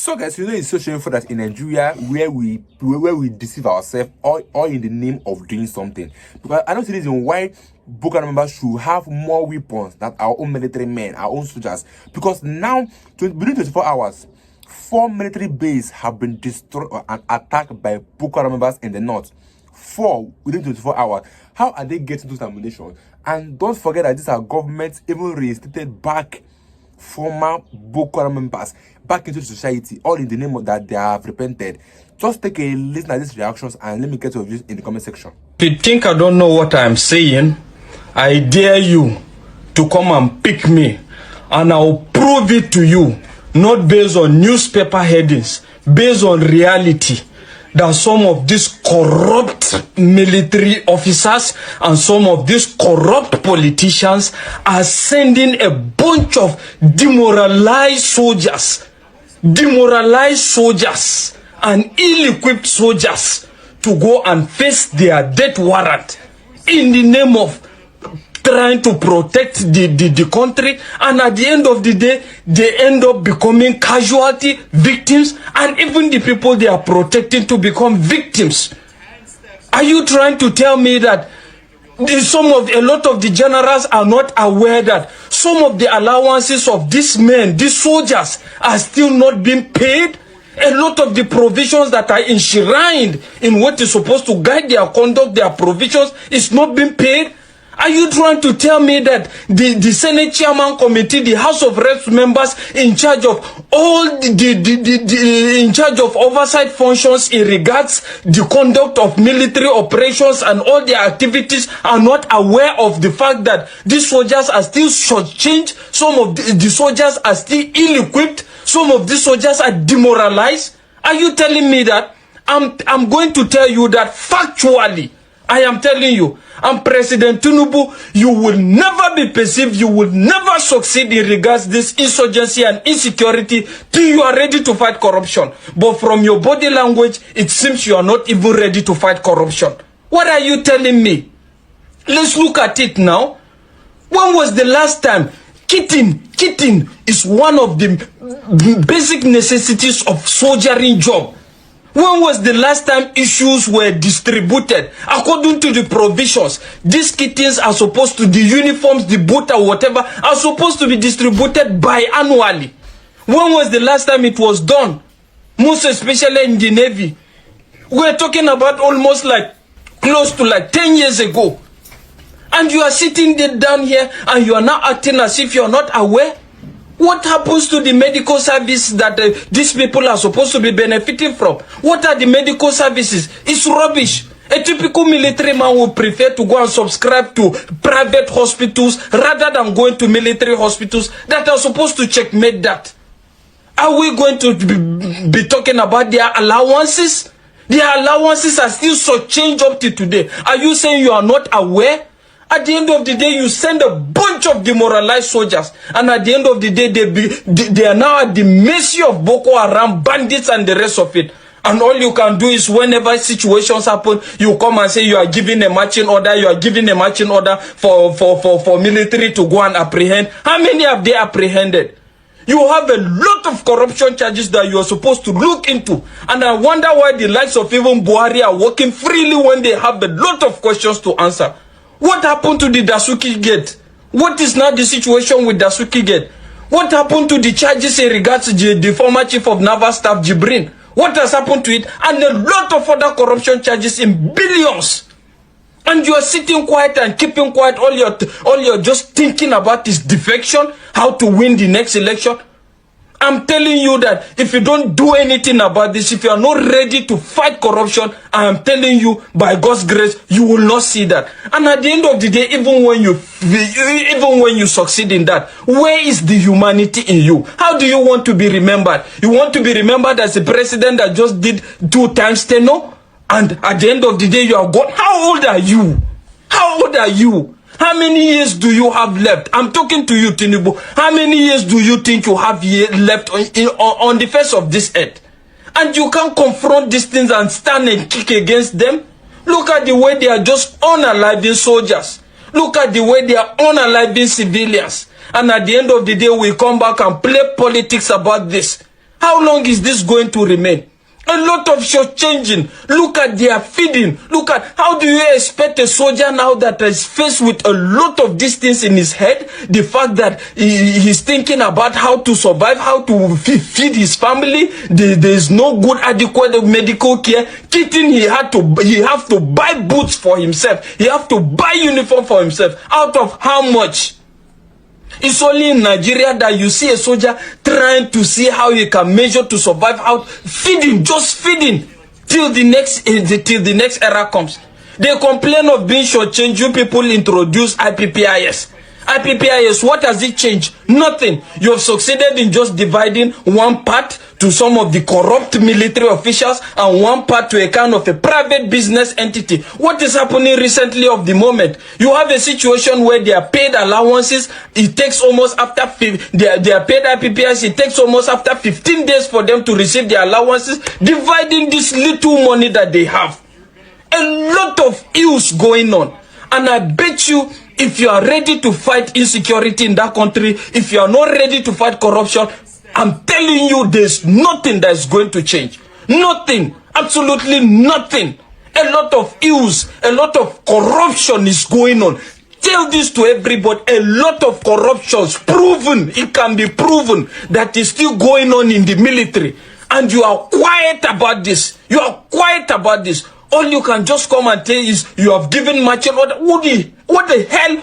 So guys, you know it's so shameful that in Nigeria where we deceive ourselves all in the name of doing something. Because I don't see the reason why Boko Haram members should have more weapons than our own military men, our own soldiers. Because now, within 24 hours, 4 military bases have been destroyed and attacked by Boko Haram members in the north. 4 within 24 hours. How are they getting those ammunition? And don't forget that these are governments even reinstated back former Boko Haram members back into society, all in the name of that they have repented. Just take a listen at these reactions and let me get your views in the comment section. If you think I don't know what I'm saying, I dare you to come and pick me and I'll prove it to you, not based on newspaper headings, based on reality, that some of these corrupt military officers and some of these corrupt politicians are sending a bunch of demoralized soldiers and ill-equipped soldiers to go and face their death warrant in the name of trying to protect the country, and at the end of the day they end up becoming casualty victims, and even the people they are protecting to become victims. Are you trying to tell me that a lot of the generals are not aware that some of the allowances of these men, these soldiers, are still not being paid? A lot of the provisions that are enshrined in what is supposed to guide their conduct, their provisions, is not being paid? Are you trying to tell me that the Senate Chairman Committee, the House of Reps members in charge of all in charge of oversight functions in regards the conduct of military operations and all their activities are not aware of the fact that these soldiers are still shortchanged, some of the soldiers are still ill-equipped, some of these soldiers are demoralized? Are you telling me that? I'm going to tell you that factually. I am telling you, and President Tinubu, you will never be perceived, you will never succeed in regards this insurgency and insecurity till you are ready to fight corruption. But from your body language, it seems you are not even ready to fight corruption. What are you telling me? Let's look at it now. When was the last time? Kitting is one of the basic necessities of soldiering job. When was the last time issues were distributed according to the provisions? These kittens are supposed to, the uniforms, the boot or whatever, are supposed to be distributed biannually. When was the last time it was done? Most especially in the Navy. We're talking about almost like close to like 10 years ago. And you are sitting there down here and you are now acting as if you are not aware. What happens to the medical service that these people are supposed to be benefiting from? What are the medical services? It's rubbish. A typical military man would prefer to go and subscribe to private hospitals rather than going to military hospitals that are supposed to checkmate that. Are we going to be talking about their allowances? Their allowances are still so changed up to today. Are you saying you are not aware? At the end of the day, you send a bunch of demoralized soldiers, and at the end of the day, they are now at the mercy of Boko Haram, bandits, and the rest of it. And all you can do is whenever situations happen, you come and say you are giving a marching order, you are giving a marching order for military to go and apprehend. How many have they apprehended? You have a lot of corruption charges that you are supposed to look into. And I wonder why the likes of even Buhari are working freely when they have a lot of questions to answer. What happened to the Dasuki Gate? What is now the situation with Dasuki Gate? What happened to the charges in regards to the former chief of naval staff, Jibrin? What has happened to it? And a lot of other corruption charges in billions. And you are sitting quiet and keeping quiet. All you're just thinking about is defection, how to win the next election. I'm telling you that if you don't do anything about this, if you are not ready to fight corruption, I am telling you, by God's grace, you will not see that. And at the end of the day, even when you succeed in that, where is the humanity in you? How do you want to be remembered? You want to be remembered as a president that just did 2 times tenure? And at the end of the day, you are gone. How old are you? How old are you? How many years do you have left? I'm talking to you, Tinubu. How many years do you think you have left on the face of this earth? And you can't confront these things and stand and kick against them? Look at the way they are just unaliving soldiers. Look at the way they are unaliving civilians. And at the end of the day, we come back and play politics about this. How long is this going to remain? A lot of short-changing. Look at their feeding. Look at how do you expect a soldier now that is faced with a lot of these things in his head? The fact that he's thinking about how to survive, how to feed his family. There's no good adequate medical care. Kitten, he have to buy boots for himself. He have to buy uniform for himself. Out of how much? It's only in Nigeria that you see a soldier trying to see how he can measure to survive out, feeding, just feeding, till the next era comes. They complain of being shortchanged. You people introduce IPPIS. IPPIS, what has it changed? Nothing. You have succeeded in just dividing one part to some of the corrupt military officials and one part to a kind of a private business entity. What is happening recently of the moment? You have a situation where they are paid allowances. It takes almost after they are paid IPPIS. It takes almost after 15 days for them to receive their allowances, dividing this little money that they have. A lot of ills going on. And I bet you, if you are ready to fight insecurity in that country, if you are not ready to fight corruption, I'm telling you, there's nothing that is going to change. Nothing. Absolutely nothing. A lot of ills, a lot of corruption is going on. Tell this to everybody. A lot of corruptions proven, it can be proven, that is still going on in the military. And you are quiet about this. You are quiet about this. All you can just come and tell is you have given marching order. What the hell?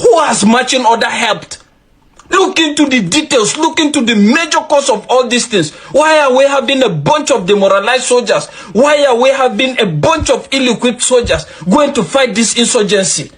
Who has marching order helped? Look into the details. Look into the major cause of all these things. Why are we having a bunch of demoralized soldiers? Why are we having a bunch of ill-equipped soldiers going to fight this insurgency?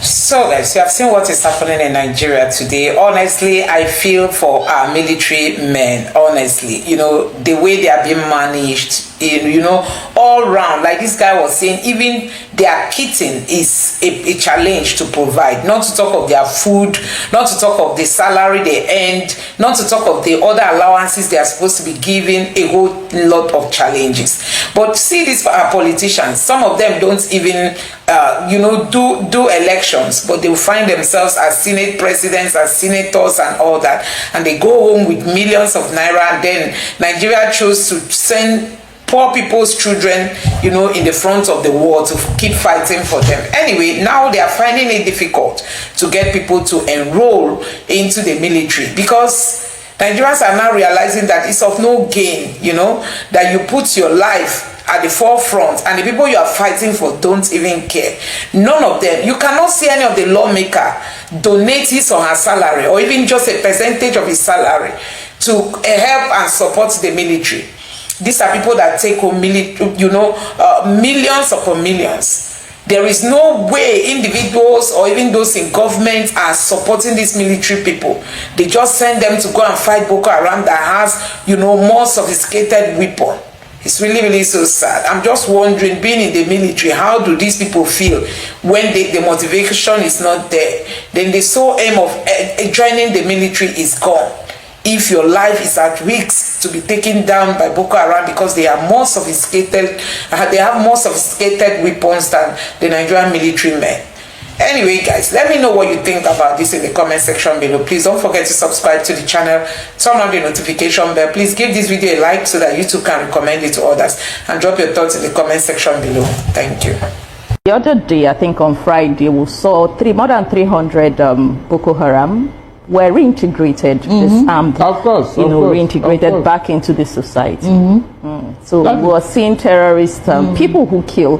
So guys, you have seen what is happening in Nigeria today. Honestly, I feel for our military men. Honestly, you know, the way they are being managed, you know, all round, like this guy was saying, even their kitting is a challenge to provide. Not to talk of their food, not to talk of the salary they earned, not to talk of the other allowances they are supposed to be given. A whole lot of challenges. But see, these politicians, some of them don't even you know, do elections, but they will find themselves as Senate presidents, as senators and all that, and they go home with millions of naira. And then Nigeria chose to send poor people's children, you know, in the front of the war to keep fighting for them. Anyway, now they are finding it difficult to get people to enroll into the military, because Nigerians are now realizing that it's of no gain, you know, that you put your life at the forefront and the people you are fighting for don't even care. None of them. You cannot see any of the lawmaker donate his or her salary, or even just a percentage of his salary, to help and support the military. These are people that take home millions upon millions. There is no way individuals or even those in government are supporting these military people. They just send them to go and fight Boko Haram that has, you know, more sophisticated weapon. It's really, really so sad. I'm just wondering, being in the military, how do these people feel when the motivation is not there? Then the sole aim of joining the military is gone. If your life is at risk to be taken down by Boko Haram because they are more sophisticated, they have more sophisticated weapons than the Nigerian military men. Anyway, guys, let me know what you think about this in the comment section below. Please don't forget to subscribe to the channel, turn on the notification bell. Please give this video a like so that YouTube can recommend it to others, and drop your thoughts in the comment section below. Thank you. The other day, I think on Friday, we saw more than 300 Boko Haram were reintegrated, disarmed, of course, reintegrated back into the society. So we are seeing terrorists, people who kill,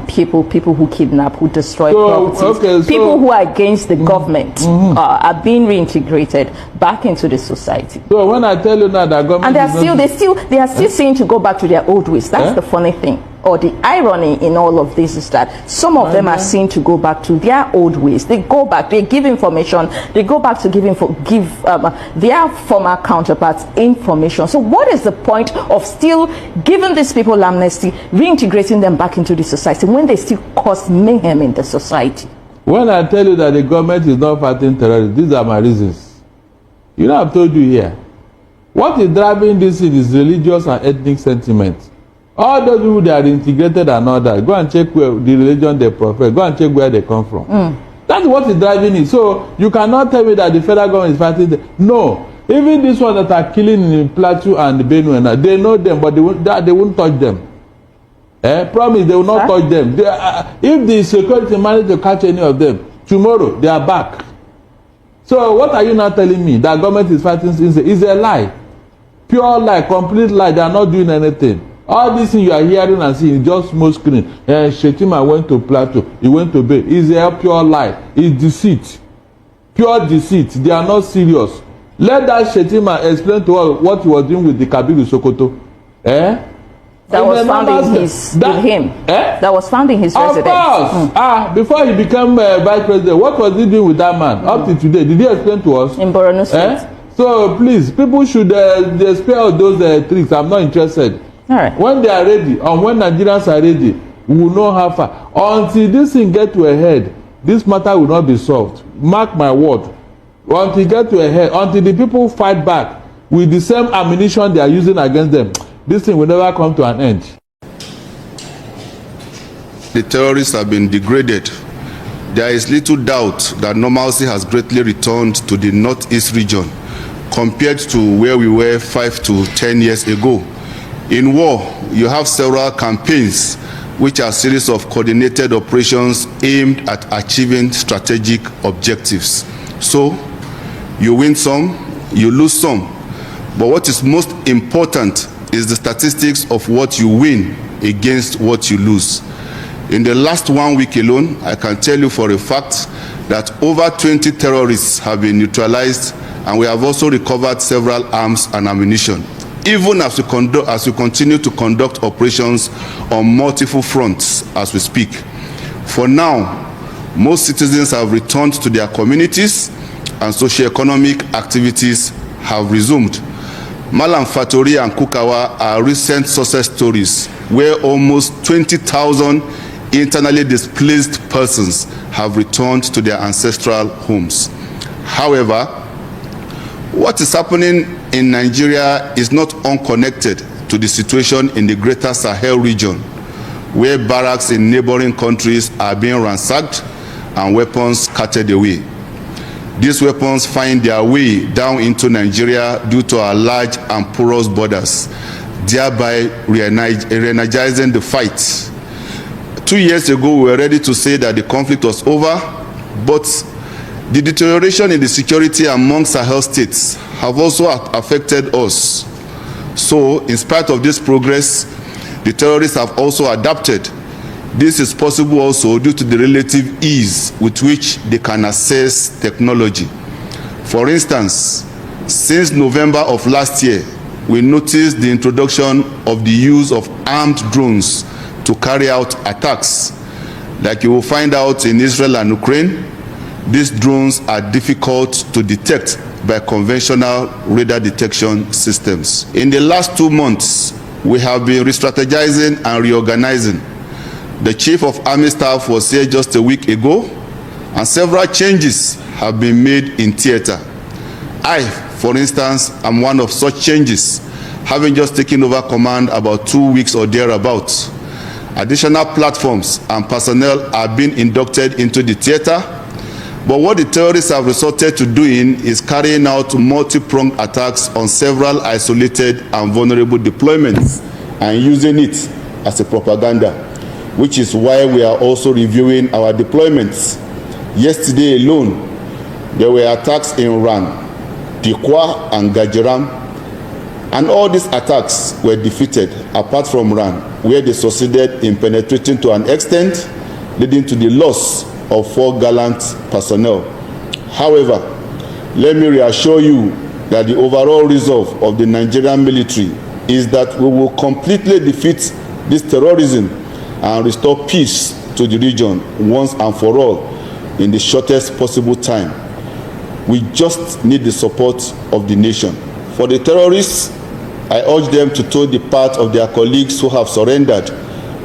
people who kidnap, who destroy properties, people who are against the government are being reintegrated back into the society. So when I tell you now that government, and they are still saying to go back to their old ways. That's the funny thing. Or the irony in all of this is that some of them are seen to go back to their old ways. They go back, they give information, they go back to give their former counterparts information. So what is the point of still giving these people amnesty, reintegrating them back into the society when they still cause mayhem in the society? When I tell you that the government is not fighting terrorism, these are my reasons. You know, I've told you here. What is driving this is religious and ethnic sentiment. All those people that are integrated and all that, go and check where the religion they profess, go and check where they come from. That's what is driving it. So you cannot tell me that the federal government is fighting. No, Even this one that are killing in Plateau and Benue, they know them, but they won't touch them. Promise they will not touch them. If the security manage to catch any of them, tomorrow they are back. So what are you now telling me? That government is fighting is a lie. Pure lie, complete lie. They are not doing anything. All these things you are hearing and seeing is just smoke screen. Shetima went to Plateau, he went to Bay. It's a pure lie. It's deceit. Pure deceit. They are not serious. Let that Shetima explain to us what he was doing with the Kabiru Sokoto. That was found in his with him. That was found in his residence. Of course. Before he became vice president, what was he doing with that man? Up to today, did he explain to us? In Borno State. So please, people should spare those tricks. I'm not interested. All right. When they are ready, and when Nigerians are ready, we will know how far. Until this thing get to a head, this matter will not be solved. Mark my word. Until it get to a head, until the people fight back with the same ammunition they are using against them, this thing will never come to an end. The terrorists have been degraded. There is little doubt that normalcy has greatly returned to the northeast region compared to where we were 5 to 10 years ago. In war, you have several campaigns which are a series of coordinated operations aimed at achieving strategic objectives. So, you win some, you lose some. But what is most important is the statistics of what you win against what you lose. In the last 1 week alone, I can tell you for a fact that over 20 terrorists have been neutralized, and we have also recovered several arms and ammunition, even as we continue to conduct operations on multiple fronts as we speak. For now, most citizens have returned to their communities and socio-economic activities have resumed. Malam Fatori and Kukawa are recent success stories where almost 20,000 internally displaced persons have returned to their ancestral homes. However, what is happening in Nigeria is not unconnected to the situation in the greater Sahel region, where barracks in neighboring countries are being ransacked and weapons carted away. These weapons find their way down into Nigeria due to our large and porous borders, thereby re-energizing the fight. 2 years ago, we were ready to say that the conflict was over, but the deterioration in the security among Sahel states have also affected us. So, in spite of this progress, the terrorists have also adapted. This is possible also due to the relative ease with which they can access technology. For instance, since November of last year, we noticed the introduction of the use of armed drones to carry out attacks. Like you will find out in Israel and Ukraine, these drones are difficult to detect by conventional radar detection systems. In the last 2 months, we have been re-strategizing and reorganizing. The Chief of Army Staff was here just a week ago, and several changes have been made in theater. I, for instance, am one of such changes, having just taken over command about 2 weeks or thereabouts. Additional platforms and personnel are being inducted into the theater, but what the terrorists have resorted to doing is carrying out multi-pronged attacks on several isolated and vulnerable deployments and using it as a propaganda, which is why we are also reviewing our deployments. Yesterday alone, there were attacks in Ran, Dikwa, and Gajiram, and all these attacks were defeated, apart from Ran, where they succeeded in penetrating to an extent, leading to the loss of 4 gallant personnel. However, let me reassure you that the overall resolve of the Nigerian military is that we will completely defeat this terrorism and restore peace to the region once and for all in the shortest possible time. We just need the support of the nation. For the terrorists, I urge them to toe the path of their colleagues who have surrendered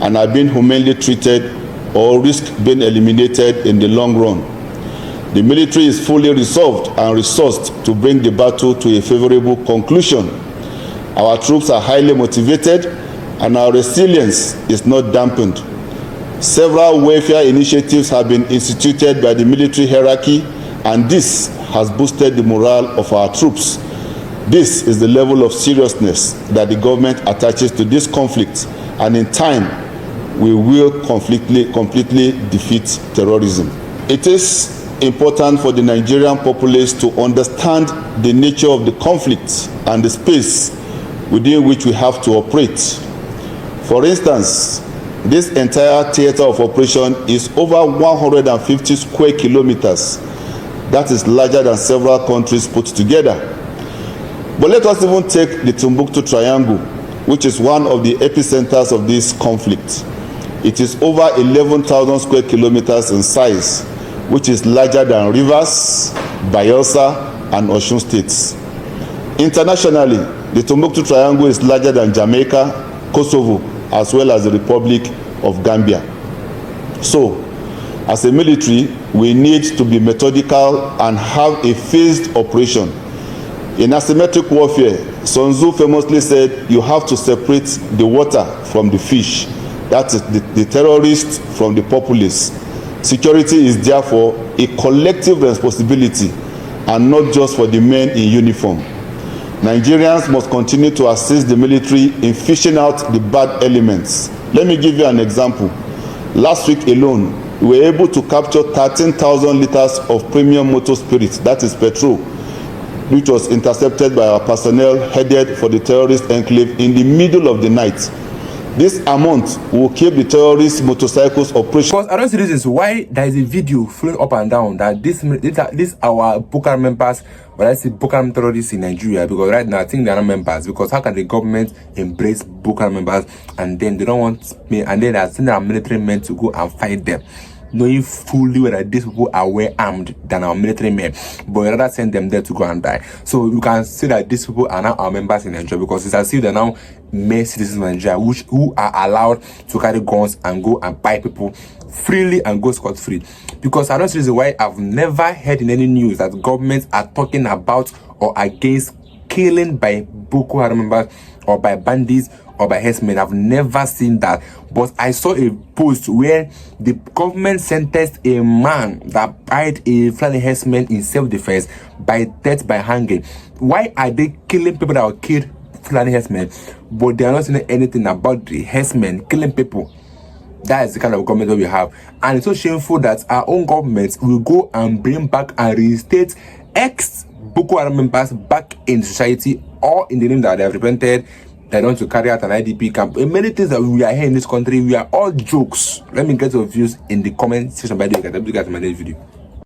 and are being humanely treated or risk being eliminated in the long run. The military is fully resolved and resourced to bring the battle to a favorable conclusion. Our troops are highly motivated and our resilience is not dampened. Several welfare initiatives have been instituted by the military hierarchy, and this has boosted the morale of our troops. This is the level of seriousness that the government attaches to this conflict, and in time, we will completely defeat terrorism. It is important for the Nigerian populace to understand the nature of the conflict and the space within which we have to operate. For instance, this entire theater of operation is over 150 square kilometers. That is larger than several countries put together. But let us even take the Timbuktu Triangle, which is one of the epicenters of this conflict. It is over 11,000 square kilometers in size, which is larger than Rivers, Bayelsa, and Osun states. Internationally, the Timbuktu Triangle is larger than Jamaica, Kosovo, as well as the Republic of Gambia. So, as a military, we need to be methodical and have a phased operation. In asymmetric warfare, Sun Tzu famously said, you have to separate the water from the fish. That is the terrorist from the populace. Security is therefore a collective responsibility and not just for the men in uniform. Nigerians must continue to assist the military in fishing out the bad elements. Let me give you an example. Last week alone, we were able to capture 13,000 liters of premium motor spirit, that is petrol, which was intercepted by our personnel headed for the terrorist enclave in the middle of the night. This amount will keep the terrorist motorcycles operational. Because I don't see reasons why there is a video flowing up and down that this our Boko Haram members, or I say Boko Haram terrorists in Nigeria, because right now I think they are not members. Because how can the government embrace Boko Haram members and then they don't want me, and then they are sending our military men to go and fight them, knowing fully whether these people are well armed than our military men, but we rather send them there to go and die. So you can see that these people are now our members in Nigeria, because it's as if they're now mere citizens of Nigeria who are allowed to carry guns and go and buy people freely and go scot-free. Because I don't see why I've never heard in any news that governments are talking about or against killing by Boko Haram members or by bandits or by herdsmen. I've never seen that. But I saw a post where the government sentenced a man that bite a Fulani herdsman in self-defense by death by hanging. Why are they killing people that were killed Fulani herdsmen, but they are not saying anything about the herdsmen killing people? That is the kind of government that we have. And it's so shameful that our own government will go and bring back and reinstate ex-Boko Haram members back in society, or in the name that they have repented, they want to carry out an IDP camp. And many things that we are here in this country, we are all jokes. Let me get your views in the comment section by the way. Guys, my next video.